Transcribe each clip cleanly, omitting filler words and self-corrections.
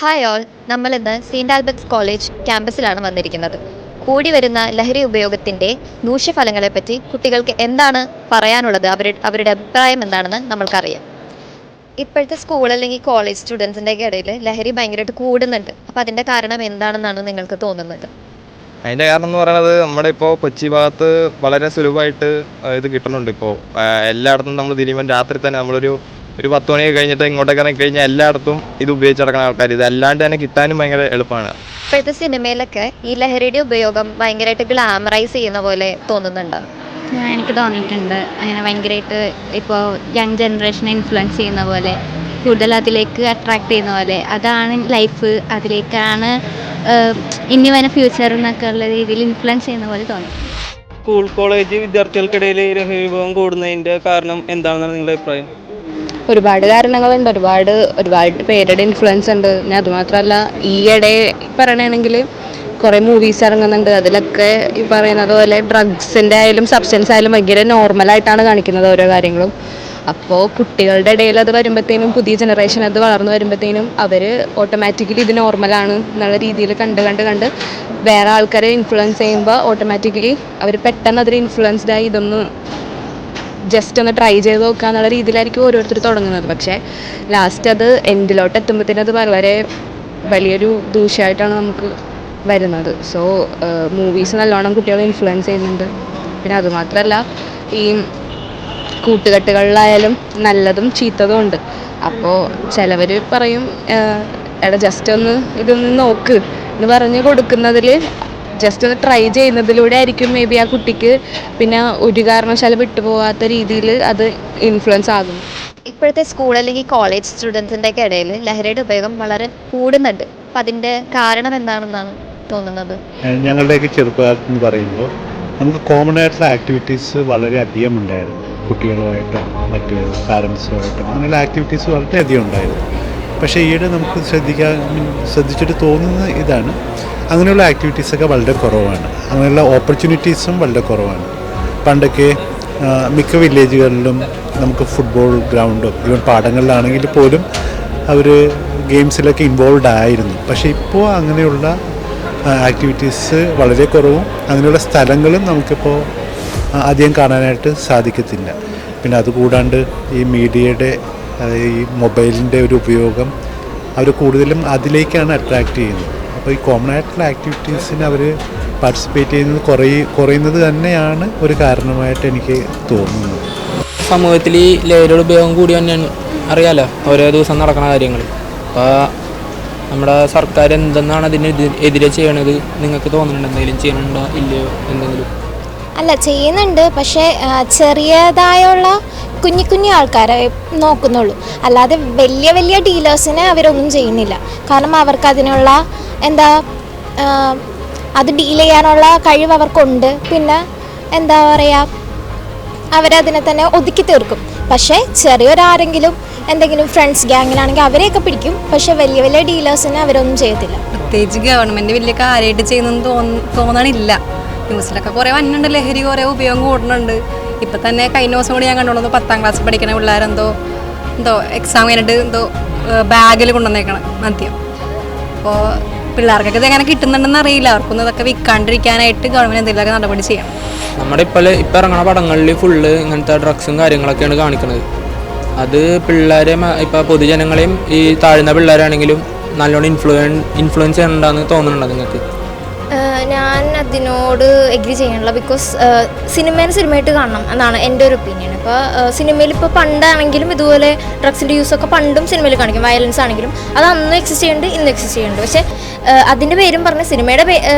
Hi all, നമ്മളിന്ന് saint Albert's college ക്യാമ്പസിലാണ് വന്നിരിക്കുന്നത്. കൂടി വരുന്ന ലഹരി ഉപയോഗത്തിൻ്റെ ദൂഷ്യഫലങ്ങളെപ്പറ്റി കുട്ടികൾക്ക് എന്താണ് പറയാനുള്ളത്, അവരുടെ അഭിപ്രായം എന്താണെന്ന് നമ്മൾക്കറിയാം. ഇപ്പോഴത്തെ സ്കൂൾ അല്ലെങ്കിൽ കോളേജ് സ്റ്റുഡൻസിൻ്റെ ഇടയിൽ ലഹരി ഭയങ്കരമായിട്ട് കൂടുന്നുണ്ട്. അപ്പോൾ അതിൻ്റെ കാരണം എന്താണെന്നാണ് നിങ്ങൾക്ക് തോന്നുന്നത്? അതിൻ്റെ കാരണം എന്ന് പറയുന്നത് നമ്മുടെ ഇപ്പോൾ കൊച്ചി ഭാഗത്ത് വളരെ സുലഭമായിട്ട് ഇത് കിട്ടുന്നുണ്ട്. ഇപ്പോൾ എല്ലായിടത്തും നമ്മൾ തിരിയുമ്പോൾ രാത്രി തന്നെ ഒരു 10 മണിയൊക്കെ കഴിഞ്ഞിട്ട് ഇങ്ങോട്ടേക്ക് ഇറങ്ങി കഴിഞ്ഞാൽ എല്ലായിടത്തും ഇത് ഉപയോഗിച്ച് നടക്കുന്ന ആൾക്കാർ, ഇത് അല്ലാണ്ട് തന്നെ കിട്ടാനും ഭയങ്കര എളുപ്പമാണ്. ഇപ്പോഴത്തെ സിനിമയിലൊക്കെ ഈ ലഹരിയുടെ ഉപയോഗം ഭയങ്കരമായിട്ട് ഗ്ലാമറൈസ് ചെയ്യുന്ന പോലെ തോന്നുന്നുണ്ടോ? എനിക്ക് തോന്നിയിട്ടുണ്ട്. അങ്ങനെ ഭയങ്കരമായിട്ട് ഇപ്പോൾ യങ് ജനറേഷനെ ഇൻഫ്ലുവൻസ് ചെയ്യുന്ന പോലെ, കൂടുതൽ അതിലേക്ക് അട്രാക്ട് ചെയ്യുന്ന പോലെ, അതാണ് ലൈഫ്, അതിലേക്കാണ് ഇനി വരുന്ന ഫ്യൂച്ചർ എന്നൊക്കെ ഉള്ള രീതിയിൽ ഇൻഫ്ലുവൻസ് ചെയ്യുന്ന പോലെ തോന്നി. സ്കൂൾ കോളേജ് വിദ്യാർത്ഥികൾക്കിടയിൽ ലഹരി ഉപയോഗം കൂടുന്നതിൻ്റെ കാരണം എന്താണെന്നാണ് നിങ്ങളുടെ അഭിപ്രായം? ഒരുപാട് കാരണങ്ങളുണ്ട്. ഒരുപാട് പേരുടെ ഇൻഫ്ലുവൻസ് ഉണ്ട്. പിന്നെ അതുമാത്രമല്ല, ഈയിടെ പറയണമെങ്കിൽ കുറേ മൂവീസ് ഇറങ്ങുന്നുണ്ട്. അതിലൊക്കെ ഈ പറയുന്നത് പോലെ ഡ്രഗ്സിൻ്റെ ആയാലും സബ്സ്റ്റൻസ് ആയാലും ഭയങ്കര നോർമലായിട്ടാണ് കാണിക്കുന്നത് ഓരോ കാര്യങ്ങളും. അപ്പോൾ കുട്ടികളുടെ ഇടയിൽ അത് വരുമ്പോഴത്തേനും, പുതിയ ജനറേഷൻ അത് വളർന്നു വരുമ്പോഴത്തേനും അവർ ഓട്ടോമാറ്റിക്കലി ഇത് നോർമലാണ് എന്നുള്ള രീതിയിൽ കണ്ട് വേറെ ആൾക്കാരെ ഇൻഫ്ലുവൻസ് ചെയ്യുമ്പോൾ ഓട്ടോമാറ്റിക്കലി അവർ പെട്ടെന്ന് അതിൽ ഇൻഫ്ലുവൻസ്ഡായി ഇതൊന്ന് ജസ്റ്റ് ഒന്ന് ട്രൈ ചെയ്ത് നോക്കുക എന്നുള്ള രീതിയിലായിരിക്കും ഓരോരുത്തർ തുടങ്ങുന്നത്. പക്ഷേ ലാസ്റ്റ് അത് എൻഡിലോട്ട് എത്തുമ്പോഴത്തേനും അത് വളരെ വലിയൊരു ദൂഷ്യമായിട്ടാണ് നമുക്ക് വരുന്നത്. സോ മൂവീസ് നല്ലോണം കുട്ടികളെ ഇൻഫ്ലുവൻസ് ചെയ്യുന്നുണ്ട്. പിന്നെ അതുമാത്രമല്ല, ഈ കൂട്ടുകെട്ടുകളിലായാലും നല്ലതും ചീത്തതും ഉണ്ട്. അപ്പോൾ ചിലവർ പറയും, എടാ ജസ്റ്റ് ഒന്ന് ഇതൊന്ന് നോക്ക് എന്ന് പറഞ്ഞ് കൊടുക്കുന്നതിൽ, ജസ്റ്റ് ഒന്ന് ട്രൈ ചെയ്യുന്നതിലൂടെ ആയിരിക്കും മേ ബി ആ കുട്ടിക്ക് പിന്നെ ഒരു കാരണവശാലും വിട്ടുപോകാത്ത രീതിയിൽ അത് ഇൻഫ്ലുവൻസ് ആകും. ഇപ്പോഴത്തെ സ്കൂൾ അല്ലെങ്കിൽ കോളേജ് സ്റ്റുഡൻസിൻ്റെ ഒക്കെ ഇടയിൽ ലഹരിയുടെ ഉപയോഗം വളരെ കൂടുന്നുണ്ട്. അപ്പം അതിൻ്റെ കാരണം എന്താണെന്നാണ് തോന്നുന്നത്? ഞങ്ങളുടെയൊക്കെ ചെറുപ്പകാലത്ത് എന്ന് പറയുമ്പോൾ നമുക്ക് കോമൺ ആയിട്ടുള്ള ആക്ടിവിറ്റീസ് വളരെയധികം ഉണ്ടായിരുന്നു. കുട്ടികളുമായിട്ടും മറ്റ് പാരൻസുമായിട്ടും അങ്ങനെയുള്ള ആക്ടിവിറ്റീസ് വളരെയധികം ഉണ്ടായിരുന്നു. പക്ഷേ ഈയിടെ നമുക്ക് ശ്രദ്ധിച്ചിട്ട് തോന്നുന്ന ഇതാണ്, അങ്ങനെയുള്ള ആക്ടിവിറ്റീസൊക്കെ വളരെ കുറവാണ്. അങ്ങനെയുള്ള ഓപ്പർച്യൂണിറ്റീസും വളരെ കുറവാണ്. പണ്ടൊക്കെ മിക്ക വില്ലേജുകളിലും നമുക്ക് ഫുട്ബോൾ ഗ്രൗണ്ടും ഈവൻ പാടങ്ങളിലാണെങ്കിൽ പോലും അവർ ഗെയിംസിലൊക്കെ ഇൻവോൾവ് ആയിരുന്നു. പക്ഷേ ഇപ്പോൾ അങ്ങനെയുള്ള ആക്ടിവിറ്റീസ് വളരെ കുറവും അങ്ങനെയുള്ള സ്ഥലങ്ങളും നമുക്കിപ്പോൾ അധികം കാണാനായിട്ട് സാധിക്കത്തില്ല. പിന്നെ അതുകൂടാണ്ട് ഈ മീഡിയയുടെ, ഈ മൊബൈലിൻ്റെ ഒരു ഉപയോഗം അവർ കൂടുതലും അതിലേക്കാണ് അട്രാക്റ്റ് ചെയ്യുന്നത്. അപ്പോൾ ഈ കോമൺ ആയിട്ടുള്ള ആക്ടിവിറ്റീസിന് അവർ പാർട്ടിസിപ്പേറ്റ് ചെയ്യുന്നത് കുറയുന്നത് തന്നെയാണ് ഒരു കാരണമായിട്ട് എനിക്ക് തോന്നുന്നത്. സമൂഹത്തിൽ ഈ ലഹരിയുടെ ഉപയോഗം കൂടി തന്നെയാണ്, അറിയാലോ, ഓരോ ദിവസം നടക്കുന്ന കാര്യങ്ങൾ. അപ്പോൾ നമ്മുടെ സർക്കാർ എന്തെന്നാണ് എതിരെ ചെയ്യണത്? നിങ്ങൾക്ക് തോന്നുന്നുണ്ട് എന്തെങ്കിലും ചെയ്യണുണ്ടോ ഇല്ലയോ എന്തെങ്കിലും? അല്ല, ചെയ്യുന്നുണ്ട്. പക്ഷേ ചെറിയതായുള്ള കുഞ്ഞു ആൾക്കാരെ നോക്കുന്നുള്ളൂ. അല്ലാതെ വലിയ ഡീലേഴ്സിനെ അവരൊന്നും ചെയ്യുന്നില്ല. കാരണം അവർക്ക് അതിനുള്ള അത് ഡീൽ ചെയ്യാനുള്ള കഴിവ് അവർക്കുണ്ട്. പിന്നെ എന്താ പറയുക, അവരതിനെ തന്നെ ഒതുക്കി തീർക്കും. പക്ഷേ ചെറിയൊരാരെങ്കിലും എന്തെങ്കിലും ഫ്രണ്ട്സ് ഗ്യാങ്ങിലാണെങ്കിൽ അവരെയൊക്കെ പിടിക്കും. പക്ഷേ വലിയ ഡീലേഴ്സിനെ അവരൊന്നും ചെയ്യത്തില്ല. പ്രത്യേകിച്ച് ഗവൺമെൻറ് വലിയ കാര്യമായിട്ട് ചെയ്യുന്നെന്ന് തോന്നണില്ല. ന്യൂസിലൊക്കെ കുറേ വന്നിട്ടുണ്ട്, ലഹരി കുറേ ഉപയോഗം കൂടുന്നുണ്ട്. ഇപ്പം തന്നെ കഴിഞ്ഞ ദിവസം കൂടി ഞാൻ കണ്ടുകൊണ്ടു 10ാം ക്ലാസ്സിൽ പഠിക്കുന്ന പിള്ളേരെന്തോ എക്സാം കഴിഞ്ഞിട്ട് ബാഗിൽ കൊണ്ടുവന്നേക്കണം മദ്യം. അപ്പോൾ പിള്ളേർക്കൊക്കെ ഇതെങ്ങനെ കിട്ടുന്നുണ്ടെന്ന് അറിയില്ല. അവർക്കൊന്നും ഇതൊക്കെ വിൽക്കാണ്ടിരിക്കാനായിട്ട് ഗവൺമെൻറ് എന്തെങ്കിലുമൊക്കെ നടപടി ചെയ്യണം. നമ്മുടെ ഇപ്പം ഇറങ്ങുന്ന പടങ്ങളിൽ ഫുള്ള് ഇങ്ങനത്തെ ഡ്രഗ്സും കാര്യങ്ങളൊക്കെയാണ് കാണിക്കുന്നത്. അത് പിള്ളേരെ, ഇപ്പോൾ പൊതുജനങ്ങളെയും ഈ താഴ്ന്ന പിള്ളേരാണെങ്കിലും നല്ലോണം ഇൻഫ്ലുവൻസ് ചെയ്യണമെന്ന് തോന്നുന്നുണ്ടോ നിങ്ങൾക്ക്? ഞാൻ അതിനോട് എഗ്രി ചെയ്യണില്ല. ബിക്കോസ് സിനിമയായിട്ട് കാണണം എന്നാണ് എൻ്റെ ഒരു ഒപ്പീനിയൻ. ഇപ്പോൾ സിനിമയിൽ ഇപ്പോൾ പണ്ടാണെങ്കിലും ഇതുപോലെ ഡ്രഗ്സിൻ്റെ യൂസൊക്കെ പണ്ടും സിനിമയിൽ കാണിക്കും. വയലൻസ് ആണെങ്കിലും അത് അന്നും എക്സിസ്റ്റ് ചെയ്യുന്നുണ്ട്, ഇന്നും എക്സിസ്റ്റ് ചെയ്യുന്നുണ്ട്. പക്ഷേ അതിൻ്റെ പേരും പറഞ്ഞ് സിനിമയുടെ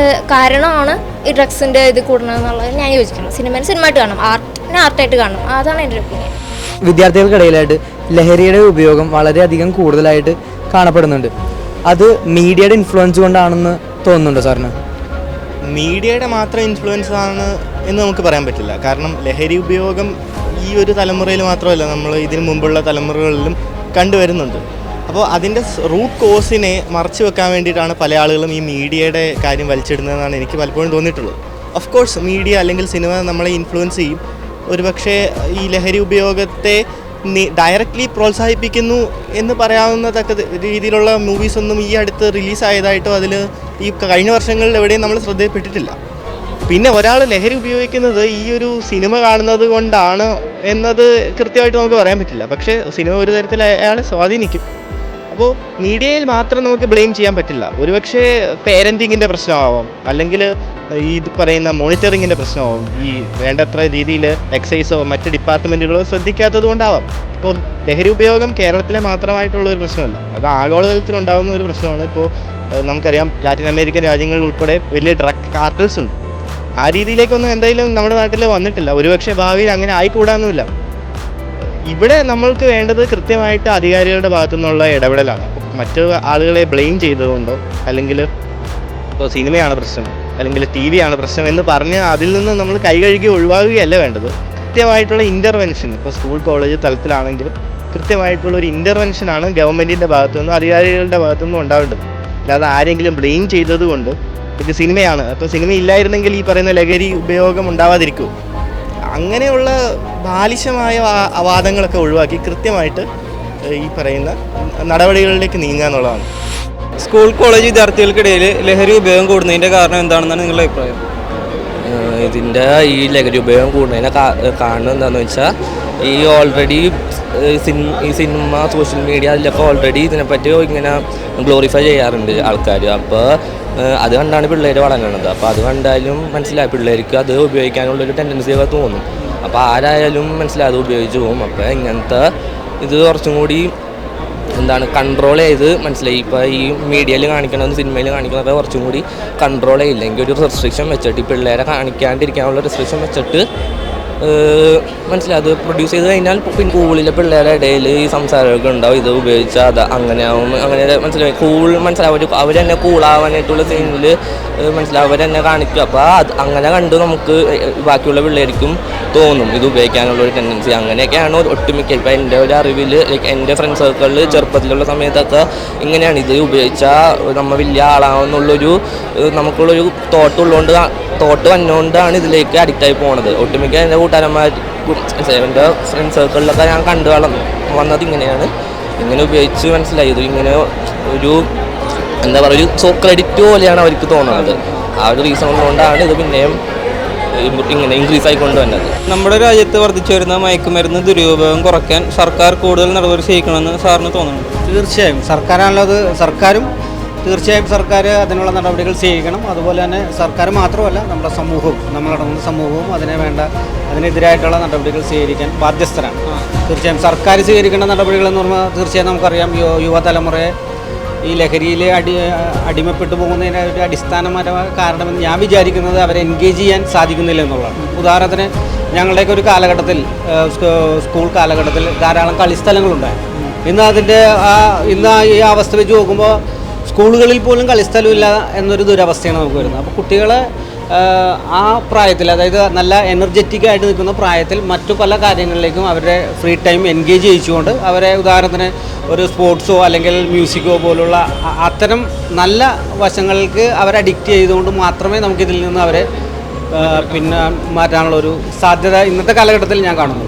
കാരണമാണ് ഈ ഡ്രഗ്സിൻ്റെ ഇത് കൂടണമെന്നുള്ളത് ഞാൻ യോജിക്കണം. സിനിമയായിട്ട് കാണണം, ആർട്ടായിട്ട് കാണണം. അതാണ് എൻ്റെ ഒരു ഒപ്പീനിയൻ. വിദ്യാർത്ഥികൾക്കിടയിലായിട്ട് ലഹരിയുടെ ഉപയോഗം വളരെയധികം കൂടുതലായിട്ട് കാണപ്പെടുന്നുണ്ട്. അത് മീഡിയയുടെ ഇൻഫ്ലുവൻസ് കൊണ്ടാണെന്ന് തോന്നുന്നുണ്ടോ സാറിന്? മീഡിയയുടെ മാത്രം ഇൻഫ്ലുവൻസ് ആണ് എന്ന് നമുക്ക് പറയാൻ പറ്റില്ല. കാരണം ലഹരി ഉപയോഗം ഈ ഒരു തലമുറയിൽ മാത്രമല്ല, നമ്മൾ ഇതിനു മുമ്പുള്ള തലമുറകളിലും കണ്ടുവരുന്നുണ്ട്. അപ്പോൾ അതിൻ്റെ റൂട്ട് കോസിനെ മറച്ചു വെക്കാൻ വേണ്ടിയിട്ടാണ് പല ആളുകളും ഈ മീഡിയയുടെ കാര്യം വലിച്ചിടുന്നതെന്നാണ് എനിക്ക് പലപ്പോഴും തോന്നിയിട്ടുള്ളത്. ഓഫ് കോഴ്സ് മീഡിയ അല്ലെങ്കിൽ സിനിമ നമ്മളെ ഇൻഫ്ലുവൻസ് ചെയ്യും. ഒരുപക്ഷെ ഈ ലഹരി ഉപയോഗത്തെ ഡയറക്റ്റ്ലി പ്രോത്സാഹിപ്പിക്കുന്നു എന്ന് പറയാവുന്ന തക്ക രീതിയിലുള്ള മൂവീസൊന്നും ഈ അടുത്ത് റിലീസായതായിട്ടോ അതിൽ ഈ കഴിഞ്ഞ വർഷങ്ങളിൽ എവിടെയും നമ്മൾ ശ്രദ്ധയിൽപ്പെട്ടിട്ടില്ല. പിന്നെ ഒരാൾ ലഹരി ഉപയോഗിക്കുന്നത് ഈ ഒരു സിനിമ കാണുന്നത് കൊണ്ടാണ് എന്നത് കൃത്യമായിട്ട് നമുക്ക് പറയാൻ പറ്റില്ല. പക്ഷേ സിനിമ ഒരു തരത്തിൽ അയാളെ സ്വാധീനിക്കും. അപ്പോൾ മീഡിയയിൽ മാത്രം നമുക്ക് ബ്ലെയിം ചെയ്യാൻ പറ്റില്ല. ഒരുപക്ഷെ പേരൻറ്റിങ്ങിൻ്റെ പ്രശ്നമാവാം, അല്ലെങ്കിൽ ഈ പറയുന്ന മോണിറ്ററിങ്ങിൻ്റെ പ്രശ്നമാവും, ഈ വേണ്ടത്ര രീതിയിൽ എക്സൈസോ മറ്റ് ഡിപ്പാർട്ട്മെൻറ്റുകളോ ശ്രദ്ധിക്കാത്തത് കൊണ്ടാവാം. ഇപ്പോൾ ലഹരി ഉപയോഗം കേരളത്തിലെ മാത്രമായിട്ടുള്ള ഒരു പ്രശ്നമല്ല, അത് ആഗോളതലത്തിലുണ്ടാകുന്ന ഒരു പ്രശ്നമാണ്. ഇപ്പോൾ നമുക്കറിയാം ലാറ്റിൻ അമേരിക്കൻ രാജ്യങ്ങളിൽ ഉൾപ്പെടെ വലിയ ഡ്രഗ് കാർട്ടൽസ് ഉണ്ട്. ആ രീതിയിലേക്കൊന്നും എന്തായാലും നമ്മുടെ നാട്ടിൽ വന്നിട്ടില്ല. ഒരുപക്ഷെ ഭാവിയിൽ അങ്ങനെ ആയിക്കൂടാന്നുമില്ല. ഇവിടെ നമ്മൾക്ക് വേണ്ടത് കൃത്യമായിട്ട് അധികാരികളുടെ ഭാഗത്തു നിന്നുള്ള ഇടപെടലാണ്. മറ്റു ആളുകളെ ബ്ലെയിം ചെയ്തുകൊണ്ടോ അല്ലെങ്കിൽ ഇപ്പോൾ സിനിമയാണ് പ്രശ്നം അല്ലെങ്കിൽ TV ആണ് പ്രശ്നം എന്ന് പറഞ്ഞ് അതിൽ നിന്ന് നമ്മൾ കൈകഴുകി ഒഴിവാക്കുകയല്ല വേണ്ടത്. കൃത്യമായിട്ടുള്ള ഇൻ്റർവെൻഷൻ, ഇപ്പോൾ സ്കൂൾ കോളേജ് തലത്തിലാണെങ്കിലും കൃത്യമായിട്ടുള്ള ഒരു ഇൻ്റർവെൻഷനാണ് ഗവൺമെൻറ്റിൻ്റെ ഭാഗത്തു നിന്നും അധികാരികളുടെ ഭാഗത്തു നിന്നും ഉണ്ടാവേണ്ടത്. അല്ലാതെ ആരെങ്കിലും ബ്ലെയിം ചെയ്തത് കൊണ്ട് ഇത് സിനിമയാണ്, അപ്പോൾ സിനിമ ഇല്ലായിരുന്നെങ്കിൽ ഈ പറയുന്ന ലഹരി ഉപയോഗം ഉണ്ടാവാതിരിക്കും. അങ്ങനെയുള്ള ബാലിശമായ വാദങ്ങളൊക്കെ ഒഴിവാക്കി കൃത്യമായിട്ട് ഈ പറയുന്ന നടപടികളിലേക്ക് നീങ്ങുക എന്നുള്ളതാണ്. സ്കൂൾ കോളേജ് വിദ്യാർത്ഥികൾക്കിടയിൽ ലഹരി ഉപയോഗം കൂടുന്നതിൻ്റെ കാരണം എന്താണെന്നാണ് നിങ്ങളുടെ അഭിപ്രായം? ഇതിൻ്റെ ഈ ലഹരി ഉപയോഗം കൂടുന്നതിനെ കാരണം എന്താണെന്ന് വെച്ചാൽ ഈ ഓൾറെഡി ഈ സിനിമ സോഷ്യൽ മീഡിയ അതിലൊക്കെ ഓൾറെഡി ഇതിനെപ്പറ്റി ഇങ്ങനെ ഗ്ലോറിഫൈ ചെയ്യാറുണ്ട് ആൾക്കാർ. അപ്പോൾ അത് കണ്ടാണ് പിള്ളേർ വളരുന്നത്. അപ്പോൾ അത് കണ്ടാലും മനസ്സിലായി പിള്ളേർക്ക് അത് ഉപയോഗിക്കാനുള്ളൊരു ടെൻഡൻസി ഒക്കെ തോന്നും. അപ്പോൾ ആരായാലും മനസ്സിലായി അത് ഉപയോഗിച്ച് പോകും. അപ്പോൾ ഇങ്ങനത്തെ ഇത് കുറച്ചും കൂടി കൺട്രോൾ ചെയ്ത് മനസ്സിലായി. ഇപ്പോൾ ഈ മീഡിയയിൽ കാണിക്കണമെന്ന് സിനിമയിൽ കാണിക്കുന്നതൊക്കെ കുറച്ചും കൂടി കൺട്രോൾ ചെയ്യില്ലെങ്കിൽ ഒരു റെസ്ട്രിക്ഷൻ വെച്ചിട്ട് ഈ പിള്ളേരെ കാണിക്കാണ്ടിരിക്കാനുള്ള റെസ്ട്രിക്ഷൻ വെച്ചിട്ട് മനസ്സിലായി അത് പ്രൊഡ്യൂസ് ചെയ്ത് കഴിഞ്ഞാൽ പിന്നെ സ്കൂളിലെ പിള്ളേരുടെ ഇടയിൽ ഈ സംസാരമൊക്കെ ഉണ്ടാവും. ഇത് ഉപയോഗിച്ചാൽ അത് അങ്ങനെയാവും, അങ്ങനെ മനസ്സിലായി മനസ്സിലാവും അവർ തന്നെ കൂളാവാനായിട്ടുള്ള സീനിൽ മനസ്സിലാവും അവരെന്നെ കാണിക്കും. അപ്പോൾ അത് അങ്ങനെ കണ്ട് നമുക്ക് ബാക്കിയുള്ള പിള്ളേർക്കും തോന്നും ഇത് ഉപയോഗിക്കാനുള്ളൊരു ടെൻഡൻസി. അങ്ങനെയൊക്കെയാണ് ഒട്ടുമിക്ക ഇപ്പോൾ എൻ്റെ ഒരു അറിവിൽ എൻ്റെ ഫ്രണ്ട് സർക്കിളിൽ ചെറുപ്പത്തിലുള്ള സമയത്തൊക്കെ ഇങ്ങനെയാണ്. ഇത് ഉപയോഗിച്ചാൽ നമ്മൾ വലിയ ആളാവുന്നുള്ളൊരു നമുക്കുള്ളൊരു തോട്ട് വന്നുകൊണ്ടാണ് ഇതിലേക്ക് അഡിക്റ്റായി പോകുന്നത്. ഒട്ടുമിക്ക എൻ്റെ കൂട്ടുകാരന്മാർ എൻ്റെ ഫ്രണ്ട് സർക്കിളിലൊക്കെ ഞാൻ കണ്ടു വന്നത് ഇങ്ങനെയാണ്. ഇങ്ങനെ ഉപയോഗിച്ച് മനസ്സിലായത് ഇങ്ങനെ ഒരു ഒരു ക്രെഡിറ്റ് പോലെയാണ് അവർക്ക് തോന്നുന്നത്. ആ ഒരു റീസൺ കൊണ്ടാണ് ഇത് പിന്നെയും ഇങ്ങനെ ഇൻക്രീസ് ആയിക്കൊണ്ട് വന്നത്. നമ്മുടെ രാജ്യത്ത് വർദ്ധിച്ചു വരുന്ന മയക്കുമരുന്ന് ദുരുപയോഗം കുറയ്ക്കാൻ സർക്കാർ കൂടുതൽ നടപടി സ്വീകരിക്കണമെന്ന് സാറിന് തോന്നുന്നു? തീർച്ചയായും സർക്കാരാണല്ലോ അത്. തീർച്ചയായും സർക്കാർ അതിനുള്ള നടപടികൾ സ്വീകരിക്കണം. അതുപോലെ തന്നെ സർക്കാർ മാത്രമല്ല നമ്മുടെ സമൂഹവും, നമ്മളടങ്ങുന്ന സമൂഹവും അതിനെതിരായിട്ടുള്ള നടപടികൾ സ്വീകരിക്കാൻ ബാധ്യസ്ഥരാണ്. തീർച്ചയായും സർക്കാർ സ്വീകരിക്കേണ്ട നടപടികളെന്ന് പറഞ്ഞാൽ തീർച്ചയായും നമുക്കറിയാം യുവതലമുറയെ ഈ ലഹരിയിൽ അടിമപ്പെട്ടു പോകുന്നതിന് ഒരു അടിസ്ഥാനപരമായ കാരണമെന്ന് ഞാൻ വിചാരിക്കുന്നത് അവരെ എൻഗേജ് ചെയ്യാൻ സാധിക്കുന്നില്ല എന്നുള്ളതാണ്. ഉദാഹരണത്തിന് ഞങ്ങളുടെയൊക്കെ ഒരു കാലഘട്ടത്തിൽ സ്കൂൾ കാലഘട്ടത്തിൽ ധാരാളം കളിസ്ഥലങ്ങളുണ്ടായിരുന്നു. ഇന്ന് ഈ അവസ്ഥ വെച്ച് നോക്കുമ്പോൾ സ്കൂളുകളിൽ പോലും കളിസ്ഥലമില്ല എന്നൊരു ദുരവസ്ഥയാണ് നമുക്ക് വരുന്നത്. അപ്പോൾ കുട്ടികളെ ആ പ്രായത്തിൽ, അതായത് നല്ല എനർജറ്റിക് ആയിട്ട് നിൽക്കുന്ന പ്രായത്തിൽ മറ്റു പല കാര്യങ്ങളിലേക്കും അവരുടെ ഫ്രീ ടൈം എൻഗേജ് ചെയ്യിച്ചുകൊണ്ട് അവരെ ഉദാഹരണത്തിന് ഒരു സ്പോർട്സോ അല്ലെങ്കിൽ മ്യൂസിക്കോ പോലുള്ള അത്തരം നല്ല വശങ്ങൾക്ക് അവരെ അഡിക്റ്റ് ചെയ്തുകൊണ്ട് മാത്രമേ നമുക്കിതിൽ നിന്ന് അവരെ പിന്നെ മാറ്റാനുള്ളൊരു സാധ്യത ഇന്നത്തെ കാലഘട്ടത്തിൽ ഞാൻ കാണുന്നു.